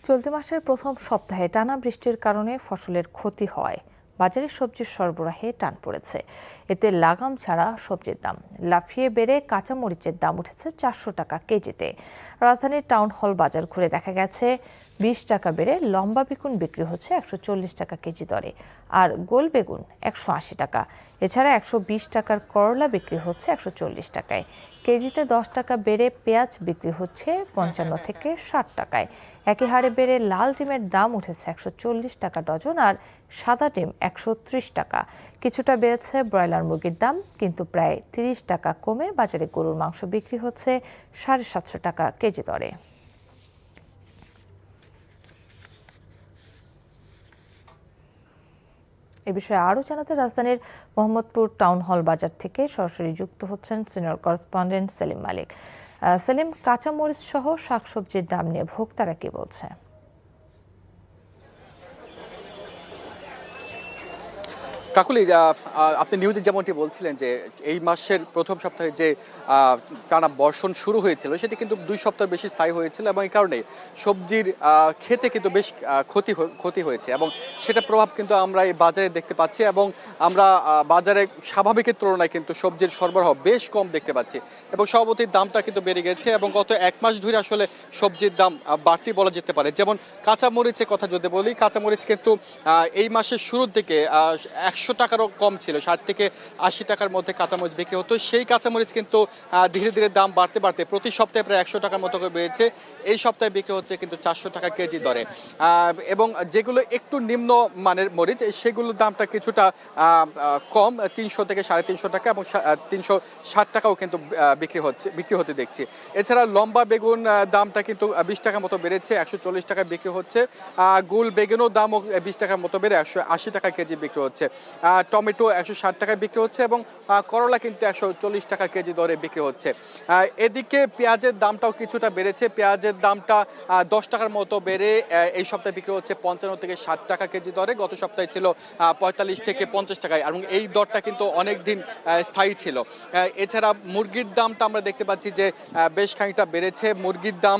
চলতি মাসের প্রথম সপ্তাহে টানা বৃষ্টির কারণে ফসলের ক্ষতি হয়। বাজারে সবজির সরবরাহে টান পড়েছে। এতে লাগাম ছাড়া সবজির দাম লাফিয়ে বেড়ে কাঁচামরিচের দাম উঠেছে 400 টাকা কেজিতে। রাজধানীর টাউন হল বাজার ঘুরে দেখা গেছে 20 টাকা বেড়ে লম্বা বেগুন বিক্রি হচ্ছে 140 টাকা কেজি দরে, আর গোল বেগুন 180 টাকা। এছাড়া 120 টাকার করলা বিক্রি হচ্ছে 140 টাকায়। কেজিতে 10 টাকা বেড়ে পেঁয়াজ বিক্রি হচ্ছে 55 থেকে 60 টাকায়। একই হারে বেড়ে লাল ডিমের দাম উঠেছে 140 টাকা ডজন, আর সাদা ডিম 130 টাকা। কিছুটা বেড়েছে ব্রয়লার মুরগির দাম, কিন্তু প্রায় 30 টাকা কমে বাজারে গরুর মাংস বিক্রি হচ্ছে 750 টাকা কেজি দরে। এ বিষয়ে আরও জানাতে রাজধানীর মোহাম্মদপুর টাউন হল বাজার থেকে সরাসরি যুক্ত হচ্ছেন সিনিয়র করেসপন্ডেন্ট সেলিম মালিক। সেলিম, কাঁচামরিচ সহ শাকসবজির দাম নিয়ে ভোক্তারা কি বলছে? কাকুলি, আপনি নিউজে যেমনটি বলছিলেন যে এই মাসের প্রথম সপ্তাহে যে টানা বর্ষণ শুরু হয়েছিল সেটি কিন্তু 2 সপ্তাহ বেশি স্থায়ী হয়েছিল, এবং এই কারণে সবজির খেতে কিন্তু বেশ ক্ষতি হয়েছে, এবং সেটা প্রভাব কিন্তু আমরা এই বাজারে দেখতে পাচ্ছি। এবং আমরা বাজারে স্বাভাবিকের তুলনায় কিন্তু সবজির সরবরাহ বেশ কম দেখতে পাচ্ছি, এবং সভাপতির দামটা কিন্তু বেড়ে গেছে, এবং গত 1 মাস ধরে আসলে সবজির দাম বাড়তি বলা যেতে পারে। যেমন কাঁচামরিচের কথা যদি বলি, কাঁচামরিচ কিন্তু এই মাসের শুরুর দিকে 100 টাকারও কম ছিল, 60 থেকে 80 টাকার মধ্যে কাঁচামরিচ বিক্রি হতো। সেই কাঁচামরিচ কিন্তু ধীরে ধীরে দাম বাড়তে বাড়তে প্রতি সপ্তাহে প্রায় 100 টাকার মতো করে বেড়েছে। এই সপ্তাহে বিক্রি হচ্ছে কিন্তু 400 টাকা কেজি দরে, এবং যেগুলো একটু নিম্ন মানের মরিচ সেগুলোর দামটা কিছুটা কম, 300 থেকে 350 টাকা, এবং 360 টাকাও কিন্তু বিক্রি হতে দেখছি। এছাড়া লম্বা বেগুন দামটা কিন্তু 20 টাকার মতো বেড়েছে, 140 টাকায় বিক্রি হচ্ছে। গোল বেগুনের দামও 20 টাকার মতো বেড়ে 180 টাকা কেজি বিক্রি হচ্ছে। টমেটো 160 টাকায় বিক্রি হচ্ছে, এবং করলা কিন্তু 140 টাকা কেজি দরে বিক্রি হচ্ছে। এদিকে পেঁয়াজের দামটাও কিছুটা বেড়েছে, পেঁয়াজের দামটা 10 টাকার মতো বেড়ে এই সপ্তাহে বিক্রি হচ্ছে 55 থেকে 60 টাকা কেজি দরে। গত সপ্তাহে ছিল 45 থেকে 50 টাকায়, এবং এই দরটা কিন্তু অনেক দিন স্থায়ী ছিল। এছাড়া মুরগির দামটা আমরা দেখতে পাচ্ছি যে বেশ খানিকটা বেড়েছে। মুরগির দাম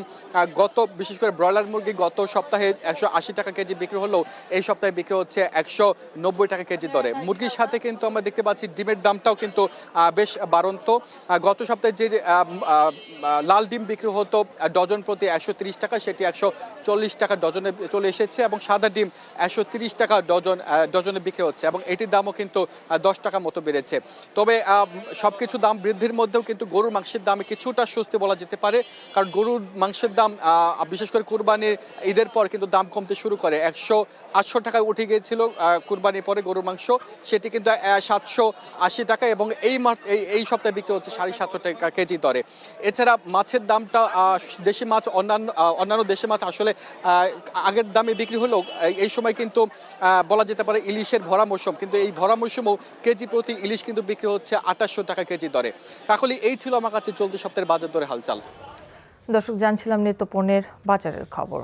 বিশেষ করে ব্রয়লার মুরগি গত সপ্তাহে 180 টাকা কেজি বিক্রি হলেও এই সপ্তাহে বিক্রি হচ্ছে 190 টাকা কেজি দরে। মুরগির সাথে কিন্তু আমরা দেখতে পাচ্ছি ডিমের দামটাও কিন্তু বেশ বাড়ন্ত। গত সপ্তাহে যে লাল ডিম বিক্রি হতো ডজন প্রতি 130 টাকা, সেটি 140 টাকা ডজনে চলে এসেছে, এবং সাদা ডিম 130 টাকা ডজনে বিক্রি হচ্ছে, এবং এটির দামও কিন্তু 10 টাকা মতো বেড়েছে। তবে সবকিছু দাম বৃদ্ধির মধ্যেও কিন্তু গরুর মাংসের দামে কিছুটা স্বস্তি বলা যেতে পারে, কারণ গরুর মাংসের দাম বিশেষ করে কুরবানির ঈদের পর কিন্তু দাম কমতে শুরু করে। 800 টাকায় উঠে গিয়েছিল কুরবানির পরে গরুর মাংস, সেটি কিন্তু 780 টাকা, এবং এই সপ্তাহে বিক্রি হচ্ছে 750 টাকা কেজি দরে। এছাড়া মাছের দামটা দেশি মাছ অন্যান্য দেশি মাছ আসলে আগের দামে বিক্রি হলেও এই সময় কিন্তু বলা যেতে পারে ইলিশের ভরা মৌসুম, কিন্তু এই ভরা মৌসুমেও কেজি প্রতি ইলিশ কিন্তু বিক্রি হচ্ছে 2800 টাকা কেজি দরে। কাকলি, এই ছিল আমার কাছে চলতি সপ্তাহের বাজার দরে হালচাল। দর্শক, জানছিলাম নিত্য পণ্যের বাজারের খবর।